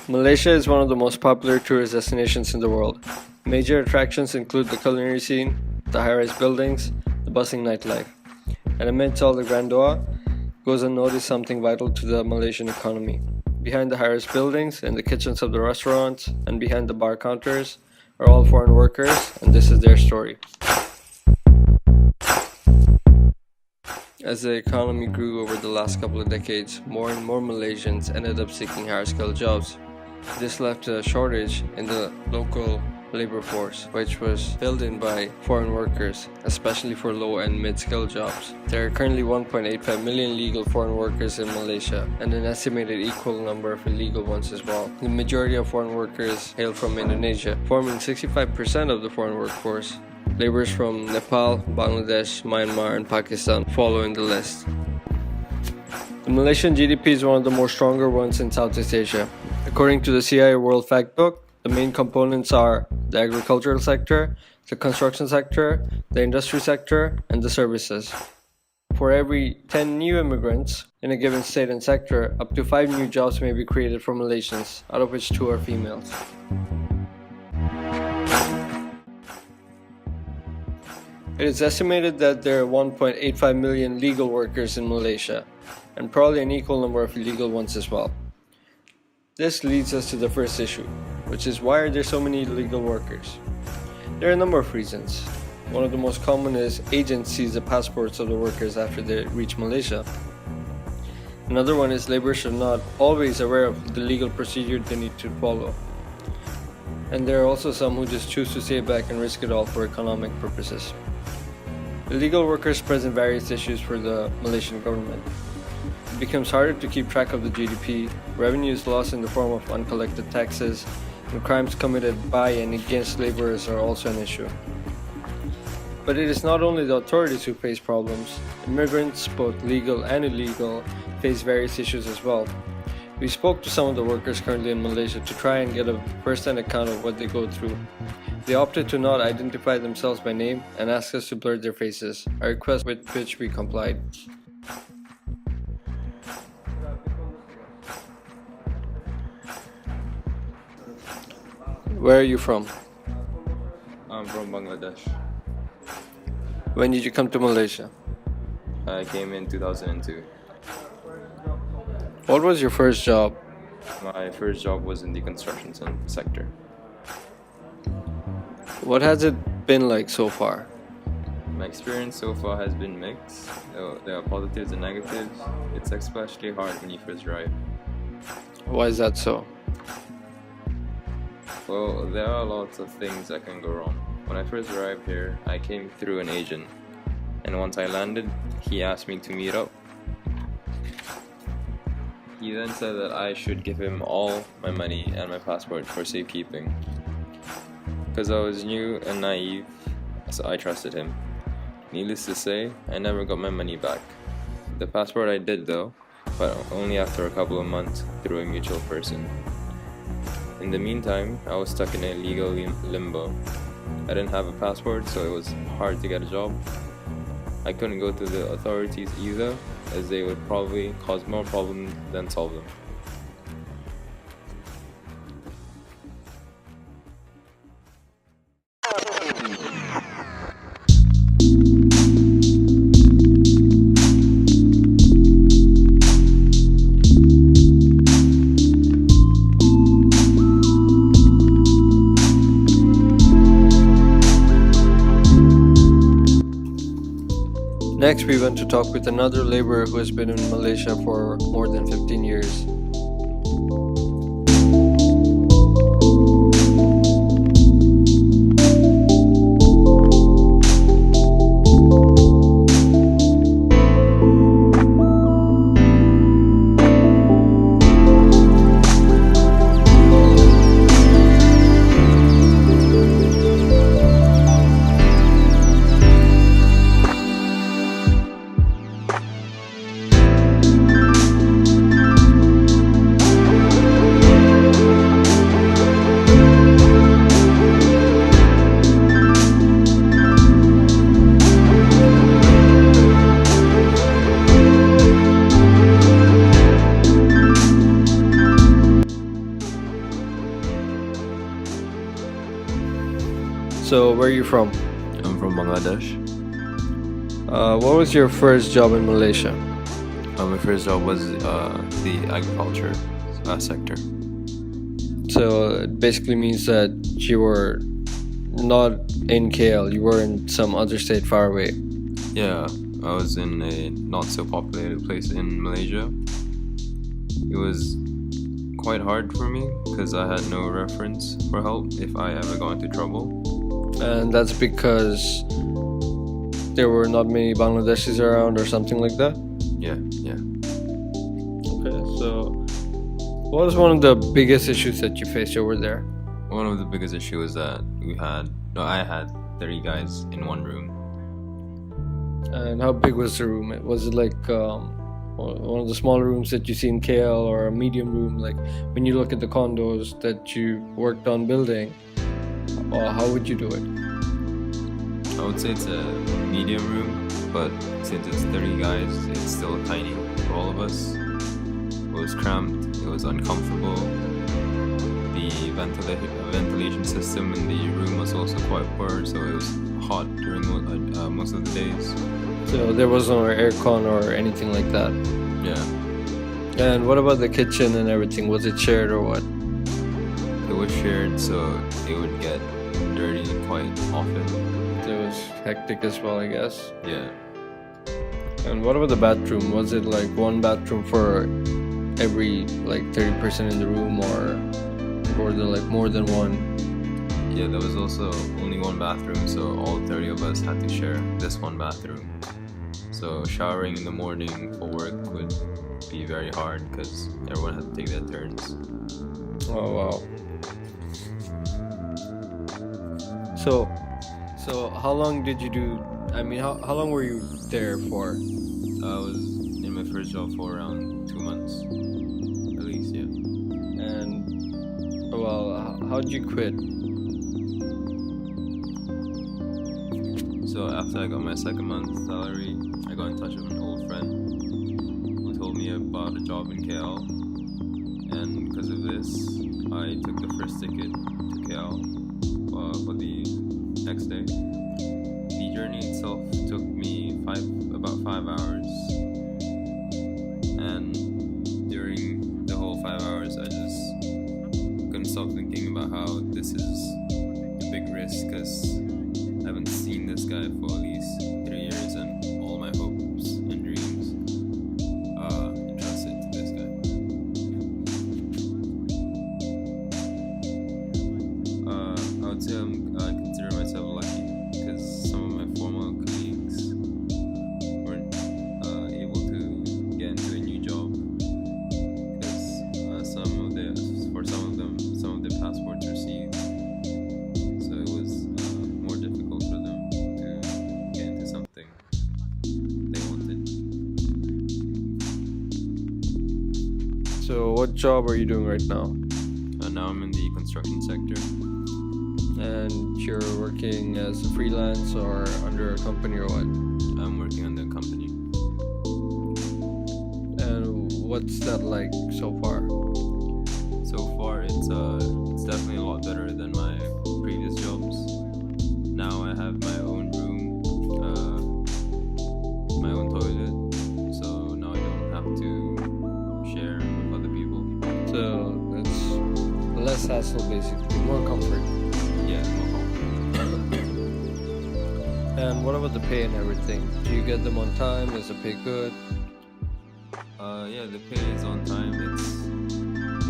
Malaysia is one of the most popular tourist destinations in the world. Major attractions include the culinary scene, the high-rise buildings, the bustling nightlife. And amidst all the grandeur, goes unnoticed something vital to the Malaysian economy. Behind the high-rise buildings, in the kitchens of the restaurants, and behind the bar counters are all foreign workers, and this is their story. As the economy grew over the last couple of decades, more and more Malaysians ended up seeking higher skilled jobs. This left a shortage in the local labor force, which was filled in by foreign workers, especially for low and mid-skilled jobs. There are currently 1.85 million legal foreign workers in Malaysia, and an estimated equal number of illegal ones as well. The majority of foreign workers hail from Indonesia, forming 65% of the foreign workforce. Laborers from Nepal, Bangladesh, Myanmar, and Pakistan follow in the list. The Malaysian GDP is one of the more stronger ones in Southeast Asia. According to the CIA World Factbook, the main components are the agricultural sector, the construction sector, the industry sector, and the services. For every 10 new immigrants in a given state and sector, up to 5 new jobs may be created for Malaysians, out of which 2 are females. It is estimated that there are 1.85 million legal workers in Malaysia, and probably an equal number of illegal ones as well. This leads us to the first issue, which is why are there so many illegal workers? There are a number of reasons. One of the most common is agents seize the passports of the workers after they reach Malaysia. Another one is laborers are not always aware of the legal procedure they need to follow. And there are also some who just choose to stay back and risk it all for economic purposes. Illegal workers present various issues for the Malaysian government. It becomes harder to keep track of the GDP, revenue is lost in the form of uncollected taxes, and crimes committed by and against laborers are also an issue. But it is not only the authorities who face problems. Immigrants, both legal and illegal, face various issues as well. We spoke to some of the workers currently in Malaysia to try and get a first-hand account of what they go through. They opted to not identify themselves by name and asked us to blur their faces, a request with which we complied. Where are you from? I'm from Bangladesh. When did you come to Malaysia? I came in 2002. What was your first job? My first job was in the construction sector. What has it been like so far? My experience so far has been mixed. There are positives and negatives. It's especially hard when you first arrive. Why is that so? Well, there are lots of things that can go wrong. When I first arrived here, I came through an agent. And once I landed, he asked me to meet up. He then said that I should give him all my money and my passport for safekeeping. Because I was new and naive, so I trusted him. Needless to say, I never got my money back. The passport I did though, but only after a couple of months through a mutual person. In the meantime, I was stuck in a legal limbo. I didn't have a passport, so it was hard to get a job. I couldn't go to the authorities either, as they would probably cause more problems than solve them. Next, we went to talk with another laborer who has been in Malaysia for more than 15 years. So, where are you from? I'm from Bangladesh. What was your first job in Malaysia? My first job was the agriculture sector. So, it basically means that you were not in KL, you were in some other state far away. Yeah, I was in a not so populated place in Malaysia. It was quite hard for me because I had no reference for help if I ever got into trouble. And that's because there were not many Bangladeshis around or something like that? Yeah. Okay, so what was one of the biggest issues that you faced over there? One of the biggest issues was that I had 30 guys in one room. And how big was the room? Was it like one of the smaller rooms that you see in KL, or a medium room? Like when you look at the condos that you worked on building, how would you do it? I would say it's a medium room, but since it's 30 guys, it's still tiny for all of us. It was cramped, it was uncomfortable. The ventilation system in the room was also quite poor, so it was hot during most of the days. So there was no aircon or anything like that? Yeah. And what about the kitchen and everything? Was it shared or what? It was shared, so it would get dirty quite often. It was hectic as well, I guess. Yeah. And what about the bathroom? Was it like one bathroom for every like 30 person in the room, or were there like more than one? Yeah, there was also only one bathroom, so all 30 of us had to share this one bathroom. So showering in the morning for work would be very hard because everyone had to take their turns. Oh wow. So how long did you do? I mean, how long were you there for? I was in my first job for around 2 months, at least, yeah. And well, how'd you quit? So after I got my second month's salary, I got in touch with an old friend who told me about a job in KL, and because of this, I took the first ticket to KL for the next day. The journey itself took me about 5 hours, and during the whole 5 hours, I just couldn't stop thinking about how this is a big risk because I haven't seen this guy for at least 3 years, and all my hopes and dreams entrusted to this guy. I would say I consider myself lucky because some of my former colleagues weren't able to get into a new job because for some of them, some of their passports were seized. So it was more difficult for them to get into something they wanted. So what job are you doing right now? Now I'm in the construction sector. And you're working as a freelance or under a company or what? I'm working under a company. And what's that like so far? So far, it's definitely a lot better than my previous jobs. Now I have my own room, my own toilet, so now I don't have to share with other people. So it's less hassle, basically, more comfort. Yeah, more comfort. And what about the pay and everything? Do you get them on time? Is the pay good? Yeah, the pay is on time.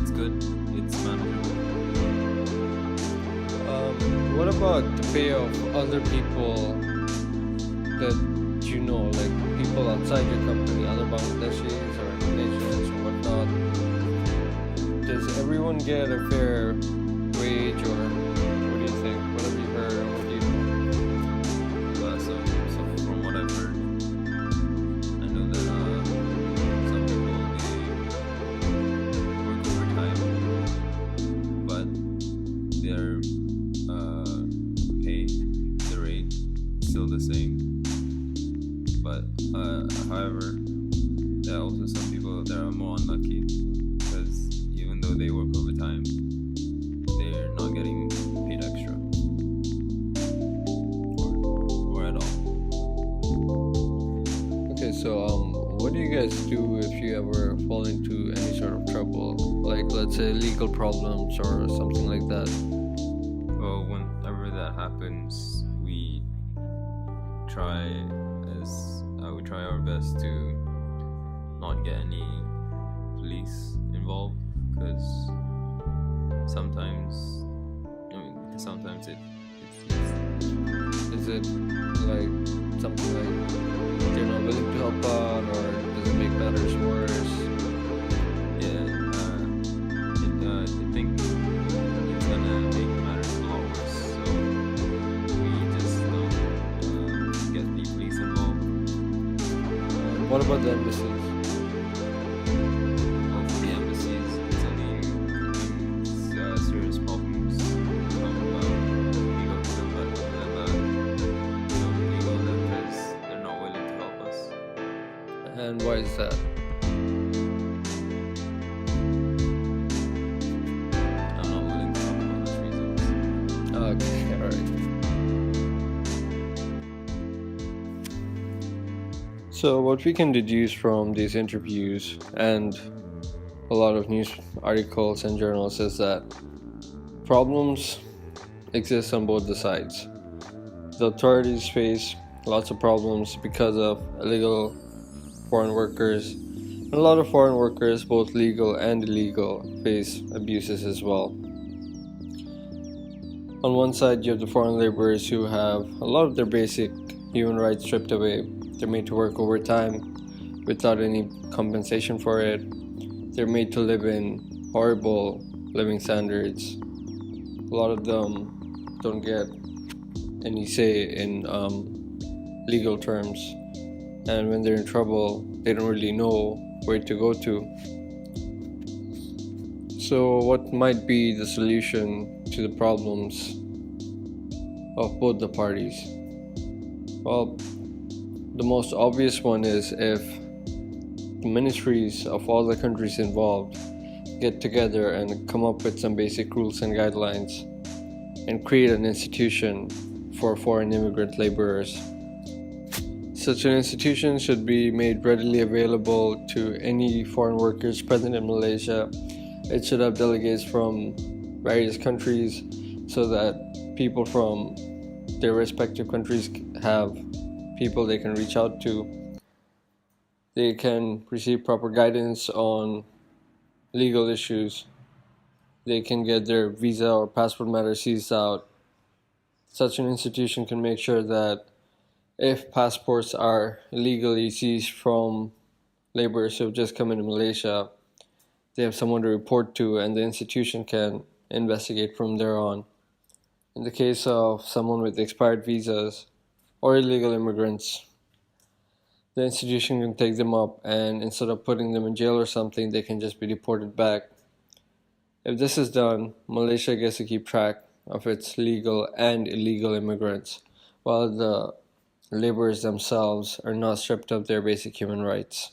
It's good. It's manageable. What about the pay of other people that you know, like people outside your company, other Bangladeshis or Indonesians or whatnot? Does everyone get a fair wage, or what do you think? What have you heard, or what do you know? So from what I've heard, I know that some people they work overtime, but their pay, the rate, is still the same. But however, there are also some people that are more unlucky because even though they work overtime, they're not getting paid extra. you guys do if you ever fall into any sort of trouble, like let's say legal problems or something like that? Well, whenever that happens, we try our best to not get any police involved, because sometimes Is it like something like they're not willing to help out, or does it make matters worse? I think it's gonna make matters a lot worse. So we just don't get the police involved. What about the embassies? Well, for the embassies, it's only when serious problems come about. We go to them, but other than that, we don't really go to them because they're not willing to help us. And why is that? I'm not willing to talk about those reasons. Okay, alright. So what we can deduce from these interviews and a lot of news articles and journals is that problems exist on both the sides. The authorities face lots of problems because of illegal foreign workers. And a lot of foreign workers, both legal and illegal, face abuses as well. On one side, you have the foreign laborers who have a lot of their basic human rights stripped away. They're made to work overtime without any compensation for it. They're made to live in horrible living standards. A lot of them don't get any say in legal terms, and when they're in trouble, they don't really know where to go to. So what might be the solution to the problems of both the parties? Well, the most obvious one is if the ministries of all the countries involved get together and come up with some basic rules and guidelines and create an institution for foreign immigrant laborers. Such an institution should be made readily available to any foreign workers present in Malaysia. It should have delegates from various countries so that people from their respective countries have people they can reach out to. They can receive proper guidance on legal issues. They can get their visa or passport matters seized out. Such an institution can make sure that if passports are illegally seized from laborers who have just come into Malaysia, they have someone to report to, and the institution can investigate from there on. In the case of someone with expired visas or illegal immigrants, the institution can take them up, and instead of putting them in jail or something, they can just be deported back. If this is done, Malaysia gets to keep track of its legal and illegal immigrants, while the laborers themselves are not stripped of their basic human rights.